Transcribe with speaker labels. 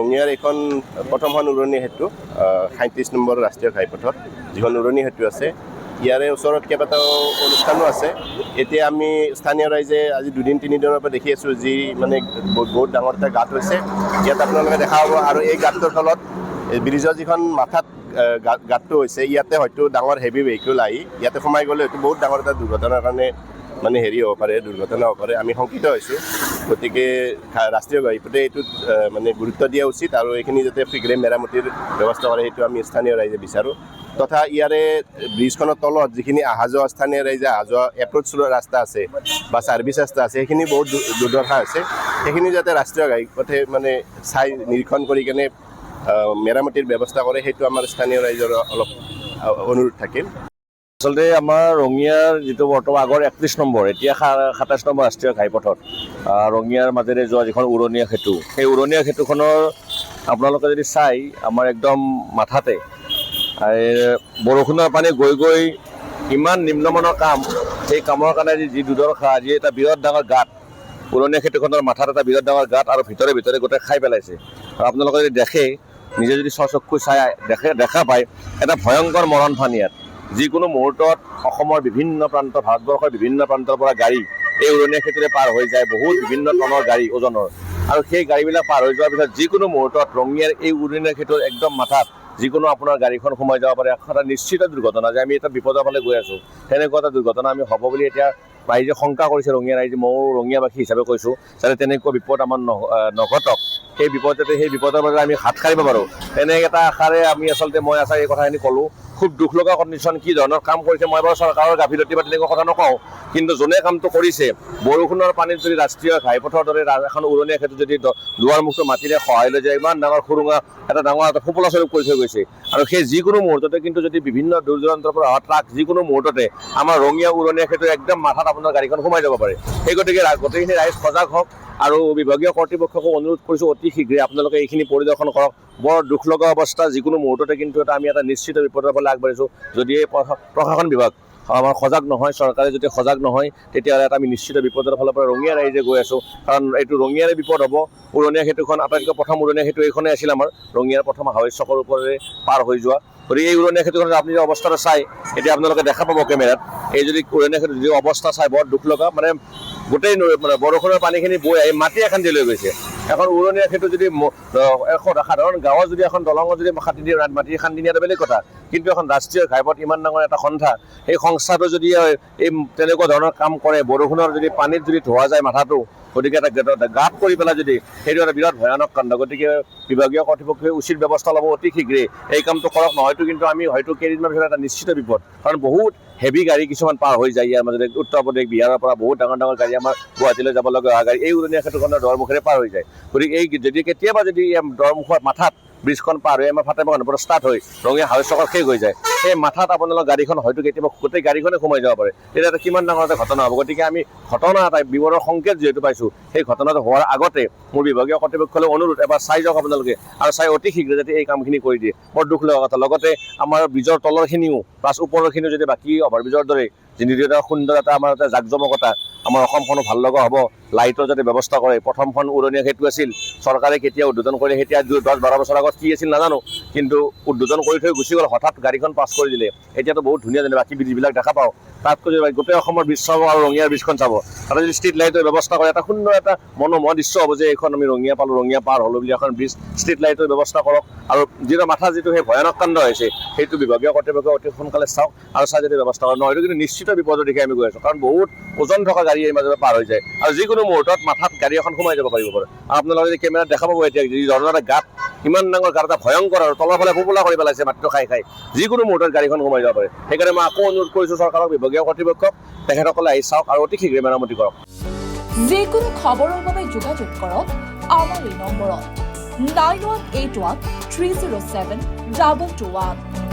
Speaker 1: ৰঙিয়াৰ এইখন প্ৰথমখন উৰণীয়া সেতু 37 নম্বৰ ৰাষ্ট্ৰীয় ঘাইপথত যিখন উৰণীয়া সেতু আছে ইয়াৰে ওচৰত কেইবাটাও অনুষ্ঠানো আছে। এতিয়া আমি স্থানীয় ৰাইজে আজি 2-3 দিনৰ পৰা দেখি আছোঁ যি মানে বহুত ডাঙৰ এটা গাঁত হৈছে ইয়াত আপোনালোকে দেখা পাব। আৰু এই গাঁতটোৰ ফলত ব্ৰিজৰ যিখন মাথাত গাঁতটো হৈছে ইয়াতে হয়তো ডাঙৰ হেভি ভেহিকুল আহি ইয়াতে সোমাই গ'লে হয়তো বহুত ডাঙৰ এটা দুৰ্ঘটনাৰ কাৰণে মানে হ'ব পাৰে, দুৰ্ঘটনা হ'ব পাৰে। আমি শংকিত হৈছোঁ। গতিকে ৰাষ্ট্ৰীয় ঘাইপথে এইটোত মানে গুৰুত্ব দিয়া উচিত আৰু এইখিনি যাতে শীঘ্ৰে মেৰামতিৰ ব্যৱস্থা কৰে সেইটো আমি স্থানীয় ৰাইজে বিচাৰোঁ। তথা ইয়াৰে ব্ৰিজখনৰ তলত যিখিনি অহা যোৱা স্থানীয় ৰাইজে অহা যোৱা এপ্ৰ'চ ৰাস্তা আছে বা ছাৰ্ভিচ ৰাস্তা আছে সেইখিনি বহুত দুৰ্দশা আছে। সেইখিনি যাতে ৰাষ্ট্ৰীয় ঘাইপথে মানে চাই নিৰীক্ষণ কৰি কেনে মেৰামতিৰ ব্যৱস্থা কৰে সেইটো আমাৰ স্থানীয় ৰাইজৰ অলপ অনুৰোধ থাকিল।
Speaker 2: আচলতে আমাৰ ৰঙিয়াৰ যিটো বৰ্তমান আগৰ 31 নম্বৰ এতিয়া 27 নম্বৰ ৰাষ্ট্ৰীয় ঘাইপথত ৰঙিয়াৰ মাজেৰে যোৱা যিখন উৰণীয়া সেতু সেই উৰণীয়া সেতুখনৰ আপোনালোকে যদি চাই আমাৰ একদম মাথাতে বৰষুণৰ পানী গৈ গৈ ইমান নিম্নমানৰ কাম, সেই কামৰ কাৰণে যি দুৰ্দশা, আজি এটা বিৰাট ডাঙৰ গাঁত উৰণীয়া সেতুখনৰ মাথাত এটা বিৰাট ডাঙৰ গাঁত আৰু ভিতৰে ভিতৰে গোটেই খাই পেলাইছে। আৰু আপোনালোকে যদি দেখে নিজে যদি স্বচক্ষু চাই দেখা পায় এটা ভয়ংকৰ মৰণফান ইয়াত। যিকোনো মুহূৰ্তত অসমৰ বিভিন্ন প্ৰান্ত, ভাৰতবৰ্ষৰ বিভিন্ন প্ৰান্তৰ পৰা গাড়ী এই উৰণীয়া সেতুৰে পাৰ হৈ যায়, বহুত বিভিন্ন টনৰ গাড়ী ওজনৰ। আৰু সেই গাড়ীবিলাক পাৰ হৈ যোৱাৰ পিছত যিকোনো মুহূৰ্তত ৰঙিয়াৰ এই উৰণীয়া সেতুৰ একদম মাথাত যিকোনো আপোনাৰ গাড়ীখন সোমাই যাব পাৰে। এটা নিশ্চিত দুৰ্ঘটনা যে আমি এটা বিপদৰ ফালে গৈ আছোঁ, তেনেকুৱা এটা দুৰ্ঘটনা আমি হ'ব বুলি এতিয়া ৰাইজে শংকা কৰিছে। ৰঙিয়া ৰাইজে, ময়ো ৰঙিয়াবাসী হিচাপে কৈছোঁ যাতে তেনেকুৱা বিপদ আমাৰ নঘটক। সেই বিপদৰ বাবে আমি হাত সাৰিব পাৰোঁ তেনে এটা আশাৰে আমি আচলতে মই এই কথাখিনি ক'লোঁ। খুব দুখ লগা কণ্ডিশ্যন, কি ধৰণৰ কাম কৰিছে মই বাৰু চৰকাৰৰ গাফিলতি বা তেনেকুৱা কথা নকওঁ, কিন্তু যোনে কামটো কৰিছে বৰষুণৰ পানীত যদি ৰাষ্ট্ৰীয় ঘাইপথৰ দৰে এখন উৰণীয়া সেতু যদি দুৱাৰমুখটো মাটিৰে সহায় লৈ যায় ইমান ডাঙৰ সুৰুঙা এটা ডাঙৰ এটা ফোপোলা স্বৰূপ কৰি থৈ গৈছে। আৰু সেই যিকোনো মুহূৰ্ততে কিন্তু যদি বিভিন্ন দূৰ দূৰান্তৰ পৰা অহা ট্ৰাক যিকোনো মুহূৰ্ততে আমাৰ ৰঙিয়া উৰণীয়া সেতুৰ একদম মাথাত আপোনাৰ গাড়ীখন সোমাই যাব পাৰে। সেই গতিকে গোটেইখিনি ৰাইজ সজাগ হওক আৰু বিভাগীয় কৰ্তৃপক্ষকো অনুৰোধ কৰিছোঁ অতি শীঘ্ৰে আপোনালোকে এইখিনি পৰিদৰ্শন কৰক। বৰ দুখ লগা অৱস্থা, যিকোনো মুহূৰ্ততে কিন্তু আমি এটা নিশ্চিত বিপদৰ ফালে আগবাঢ়িছোঁ। যদি এই প্ৰশাসন বিভাগ আমাৰ সজাগ নহয়, চৰকাৰে যদি সজাগ নহয়, তেতিয়াহ'লে এটা আমি নিশ্চিত বিপদৰ ফালৰ পৰা ৰঙিয়া ৰাইজে গৈ আছোঁ। কাৰণ এইটো ৰঙিয়াৰে বিপদ হ'ব। উৰণীয়া সেতুখন আটাইতকৈ প্ৰথম উৰণীয়া সেতু এইখনেই আছিল আমাৰ ৰঙিয়াৰ প্ৰথম হাৱেচ চকৰ ওপৰেৰে পাৰ হৈ যোৱা। গতিকে এই উৰণীয়া সেতুখন আপুনি যদি অৱস্থাটো চাই এতিয়া আপোনালোকে দেখা পাব কেমেৰাত, এই যদি উৰণীয়া সেতুৰ যি অৱস্থা চাই বৰ দুখ লগা। মানে গোটেই মানে বৰষুণৰ পানীখিনি বৈ আহি মাটি এখান্দি লৈ গৈছে। এখন উৰণীয়া সেতু যদি সাধাৰণ গাঁৱৰ যদি এখন দলঙত যদি মাটি খান্দি নিয়াটো বেলেগ কথা, কিন্তু এখন ৰাষ্ট্ৰীয় ঘাইপথ ইমান ডাঙৰ এটা সন্থা, সেই সংস্থাটো যদি এই তেনেকুৱা ধৰণৰ কাম কৰে, বৰষুণৰ যদি পানীত যদি ধোৱা যায় মাথাটো, গতিকে এটা গাঁত কৰি পেলাই যদি সেইটো এটা বিৰাট ভয়ানক কাণ্ড। গতিকে বিভাগীয় কৰ্তৃপক্ষই উচিত ব্যৱস্থা ল'ব অতি শীঘ্ৰে, এই কামটো কৰক। নহয়তো কিন্তু আমি হয়তো কেইদিনমান পিছত এটা নিশ্চিত বিপদ, কাৰণ বহুত হেভি গাড়ী কিছুমান পাৰ হৈ যায় ইয়াৰ মাজতে। উত্তৰ প্ৰদেশ, বিহাৰৰ পৰা বহুত ডাঙৰ ডাঙৰ গাড়ী আমাৰ গুৱাহাটীলৈ যাব লগা অহা গাড়ী এই উৰণীয়া সেতুখনৰ দৰমুখেৰে পাৰ হৈ যায়। গতিকে যদি কেতিয়াবা যদি দৰমুখৰ মাথাত ব্ৰিজখন পাৰ হৈ আমাৰ ফাটেমাখনৰ পৰা ষ্টাৰ্ট হৈ ৰঙিয়া হাৱেচ চকৰ শেষ হৈ যায়, সেই মাথাত আপোনালোকৰ গাড়ীখন হয়তো কেতিয়াবা গোটেই গাড়ীখনে সোমাই যাব পাৰে। তেতিয়া এটা কিমান ডাঙৰ এটা ঘটনা হ'ব। গতিকে আমি ঘটনা এটা বিপদৰ সংকেত যিহেতু পাইছোঁ, সেই ঘটনাটো হোৱাৰ আগতে মোৰ বিভাগীয় কৰ্তৃপক্ষলৈ অনুৰোধ, এবাৰ চাই যাওক আপোনালোকে আৰু চাই অতি শীঘ্ৰে যাতে এই কামখিনি কৰি দিয়ে। বৰ দুখ লগা কথা। লগতে আমাৰ ব্ৰিজৰ তলৰখিনিও প্লাছ ওপৰৰখিনিও যদি বাকী অভাৰব্ৰিজৰ দৰে যিটো এটা সুন্দৰ এটা আমাৰ এটা জাকজমকতা আমাৰ অসমখনো ভাল লগা হ'ব, লাইটৰ যাতে ব্যৱস্থা কৰে। প্ৰথমখন উৰণীয়া সেতু আছিল, চৰকাৰে কেতিয়া উদ্বোধন কৰে এতিয়া 10-12 বছৰ আগত কি আছিল নাজানো, কিন্তু উদ্বোধন কৰি থৈ গুচি গ'ল, হঠাৎ গাড়ীখন পাছ কৰি দিলে। এতিয়াতো বহুত ধুনীয়া যেনে বাকী ব্ৰিজবিলাক দেখা পাওঁ, তাতকৈ যদি গোটেই অসমৰ ব্ৰিজ চাব আৰু ৰঙিয়াৰ ব্ৰিজখন চাব, তাতে যদি ষ্ট্ৰীট লাইটৰ ব্যৱস্থা কৰে এটা সুন্দৰ এটা মনোমোহা দৃশ্য হ'ব যে এইখন আমি ৰঙিয়া পালোঁ, ৰঙিয়া পাৰ হ'লোঁ বুলি এখন ব্ৰিজ ষ্ট্ৰীট লাইটৰ ব্যৱস্থা কৰক। আৰু যিটো মাথা যিটো সেই ভয়ানক কাণ্ড হৈছে সেইটো বিভাগীয় কৰ্তৃপক্ষই অতি সোনকালে চাওক আৰু চাই যদি ব্যৱস্থা কৰে। নহয়তো কিন্তু নিশ্চিত বিপদৰ দিশে আমি গৈ আছোঁ, কাৰণ বহুত ওজন থকা গাড়ী এই মাজতে পাৰ হৈ যায় আৰু যিকোনো মুহূৰ্তত মাথাত গাড়ী এখন সোমাই যাব পাৰিব পাৰে। আৰু আপোনালোকে যদি কেমেৰাত দেখা পাব এতিয়া যি ধৰণৰ এটা গাঁত, ইমান ডাঙৰ গাঁত এটা ভয়ংকৰ আৰু তলৰ ফালে ফোপোলা কৰি পেলাইছে মাটিটো খাই খাই, যিকোনো মুহূৰ্তত গাড়ীখন সোমাই যাব পাৰে। সেইকাৰণে মই আকৌ অনুৰোধ কৰিছোঁ চৰকাৰক, বিভাগীয় কৰ্তৃপক্ষক, তেখেতসকলে আহি চাওক আৰু অতি শীঘ্ৰে মেৰামতি কৰক।
Speaker 3: যিকোনো খবৰৰ বাবে যোগাযোগ কৰক আমাৰ এই নম্বৰত 9181 307 221।